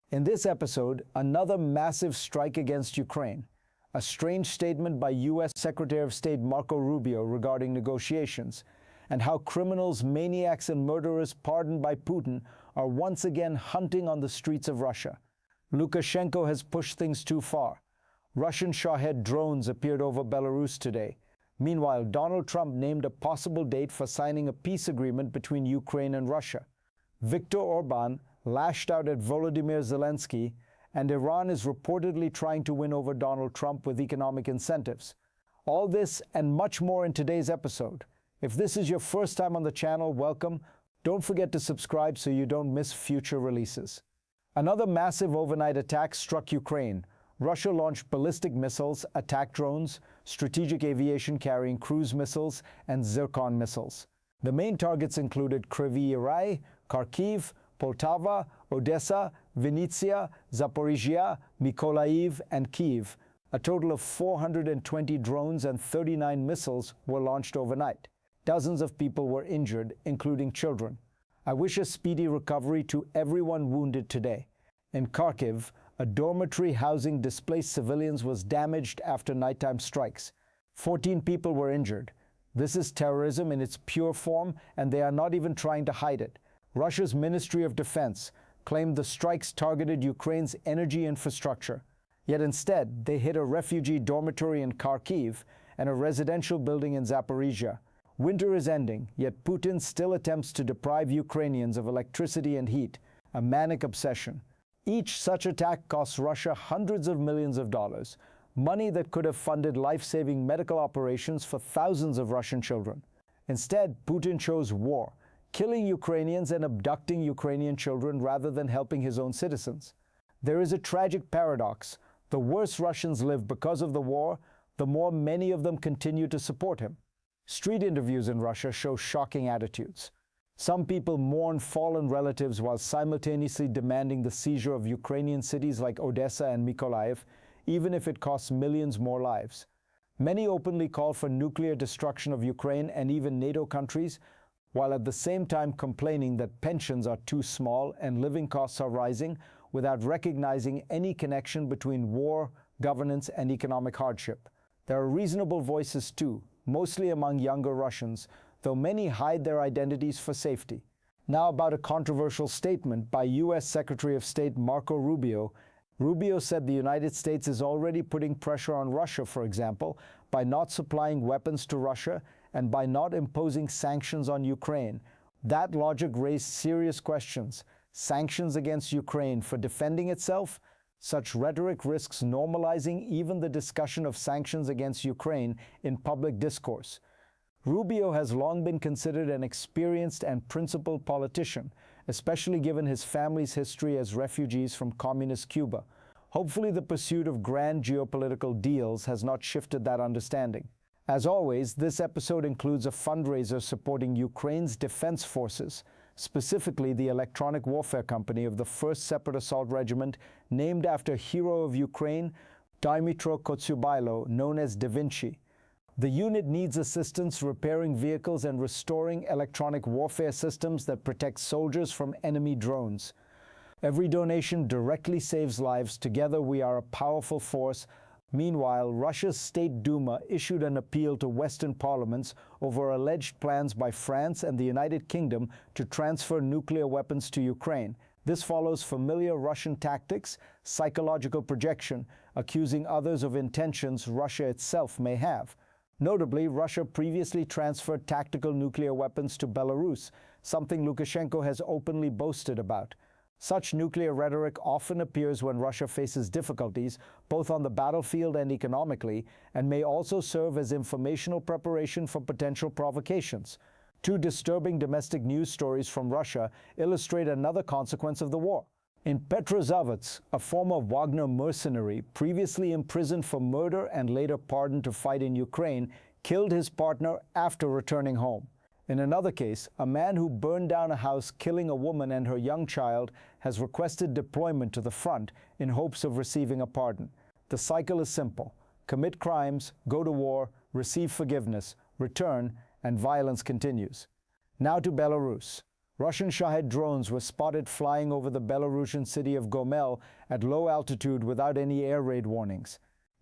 In this episode, another massive strike against Ukraine, a strange statement by U.S. Secretary of State Marco Rubio regarding negotiations, and how criminals, maniacs, and murderers pardoned by Putin are once again hunting on the streets of Russia. Lukashenko has pushed things too far. Russian Shahed drones appeared over Belarus today. Meanwhile, Donald Trump named a possible date for signing a peace agreement between Ukraine and Russia. Viktor Orban lashed out at Volodymyr Zelensky, and Iran is reportedly trying to win over Donald Trump with economic incentives. All this and much more in today's episode. If this is your first time on the channel, welcome. Don't forget to subscribe so you don't miss future releases. Another massive overnight attack struck Ukraine. Russia launched ballistic missiles, attack drones, strategic aviation carrying cruise missiles, and Zircon missiles. The main targets included Kryvyi Rih, Kharkiv, Poltava, Odessa, Vinnytsia, Zaporizhia, Mykolaiv, and Kyiv. A total of 420 drones and 39 missiles were launched overnight. Dozens of people were injured, including children. I wish a speedy recovery to everyone wounded today. In Kharkiv, a dormitory housing displaced civilians was damaged after nighttime strikes. 14 people were injured. This is terrorism in its pure form, and they are not even trying to hide it. Russia's Ministry of Defense claimed the strikes targeted Ukraine's energy infrastructure. Yet instead, they hit a refugee dormitory in Kharkiv and a residential building in Zaporizhia. Winter is ending, yet Putin still attempts to deprive Ukrainians of electricity and heat, a manic obsession. Each such attack costs Russia hundreds of millions of dollars, money that could have funded life-saving medical operations for thousands of Russian children. Instead, Putin chose war, killing Ukrainians and abducting Ukrainian children rather than helping his own citizens. There is a tragic paradox. The worse Russians live because of the war, the more many of them continue to support him. Street interviews in Russia show shocking attitudes. Some people mourn fallen relatives while simultaneously demanding the seizure of Ukrainian cities like Odessa and Mykolaiv, even if it costs millions more lives. Many openly call for nuclear destruction of Ukraine and even NATO countries, while at the same time complaining that pensions are too small and living costs are rising, without recognizing any connection between war, governance, and economic hardship. There are reasonable voices too, mostly among younger Russians, though many hide their identities for safety. Now about a controversial statement by U.S. Secretary of State Marco Rubio. Rubio said the United States is already putting pressure on Russia, for example, by not supplying weapons to Russia and by not imposing sanctions on Ukraine. That logic raised serious questions. Sanctions against Ukraine for defending itself? Such rhetoric risks normalizing even the discussion of sanctions against Ukraine in public discourse. Rubio has long been considered an experienced and principled politician, especially given his family's history as refugees from communist Cuba. Hopefully, the pursuit of grand geopolitical deals has not shifted that understanding. As always, this episode includes a fundraiser supporting Ukraine's defense forces, specifically the electronic warfare company of the 1st Separate Assault Regiment, named after hero of Ukraine, Dmytro Kotsubailo, known as Da Vinci. The unit needs assistance repairing vehicles and restoring electronic warfare systems that protect soldiers from enemy drones. Every donation directly saves lives. Together we are a powerful force. Meanwhile, Russia's State Duma issued an appeal to Western parliaments over alleged plans by France and the United Kingdom to transfer nuclear weapons to Ukraine. This follows familiar Russian tactics, psychological projection, accusing others of intentions Russia itself may have. Notably, Russia previously transferred tactical nuclear weapons to Belarus, something Lukashenko has openly boasted about. Such nuclear rhetoric often appears when Russia faces difficulties, both on the battlefield and economically, and may also serve as informational preparation for potential provocations. Two disturbing domestic news stories from Russia illustrate another consequence of the war. In Petrozavodsk, a former Wagner mercenary, previously imprisoned for murder and later pardoned to fight in Ukraine, killed his partner after returning home. In another case, a man who burned down a house killing a woman and her young child has requested deployment to the front in hopes of receiving a pardon. The cycle is simple: commit crimes, go to war, receive forgiveness, return, and violence continues. Now to Belarus. Russian Shahed drones were spotted flying over the Belarusian city of Gomel at low altitude without any air raid warnings.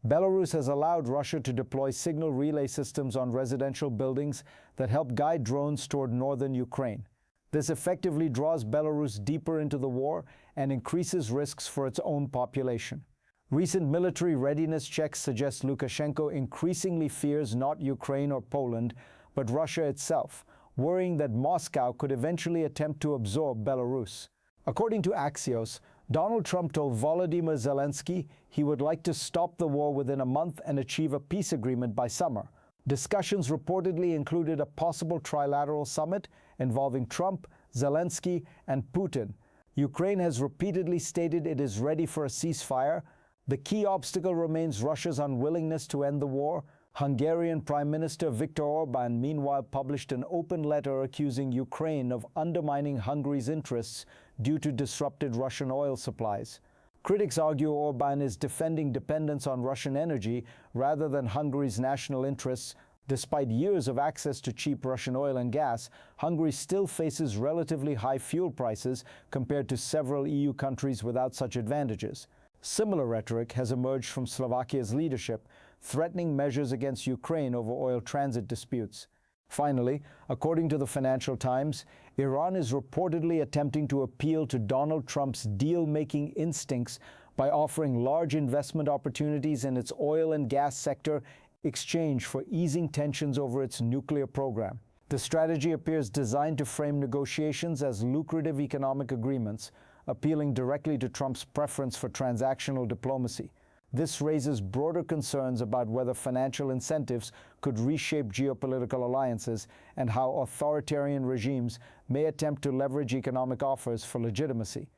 Belarus has allowed Russia to deploy signal relay systems on residential buildings that help guide drones toward northern Ukraine. This effectively draws Belarus deeper into the war and increases risks for its own population. Recent military readiness checks suggest Lukashenko increasingly fears not Ukraine or Poland, but Russia itself, worrying that Moscow could eventually attempt to absorb Belarus. According to Axios, Donald Trump told Volodymyr Zelensky he would like to stop the war within a month and achieve a peace agreement by summer. Discussions reportedly included a possible trilateral summit involving Trump, Zelensky, and Putin. Ukraine has repeatedly stated it is ready for a ceasefire. The key obstacle remains Russia's unwillingness to end the war. Hungarian Prime Minister Viktor Orbán, meanwhile, published an open letter accusing Ukraine of undermining Hungary's interests due to disrupted Russian oil supplies. Critics argue Orbán is defending dependence on Russian energy rather than Hungary's national interests. Despite years of access to cheap Russian oil and gas, Hungary still faces relatively high fuel prices compared to several EU countries without such advantages. Similar rhetoric has emerged from Slovakia's leadership, threatening measures against Ukraine over oil transit disputes. Finally, according to the Financial Times, Iran is reportedly attempting to appeal to Donald Trump's deal-making instincts by offering large investment opportunities in its oil and gas sector in exchange for easing tensions over its nuclear program. The strategy appears designed to frame negotiations as lucrative economic agreements, appealing directly to Trump's preference for transactional diplomacy. This raises broader concerns about whether financial incentives could reshape geopolitical alliances and how authoritarian regimes may attempt to leverage economic offers for legitimacy.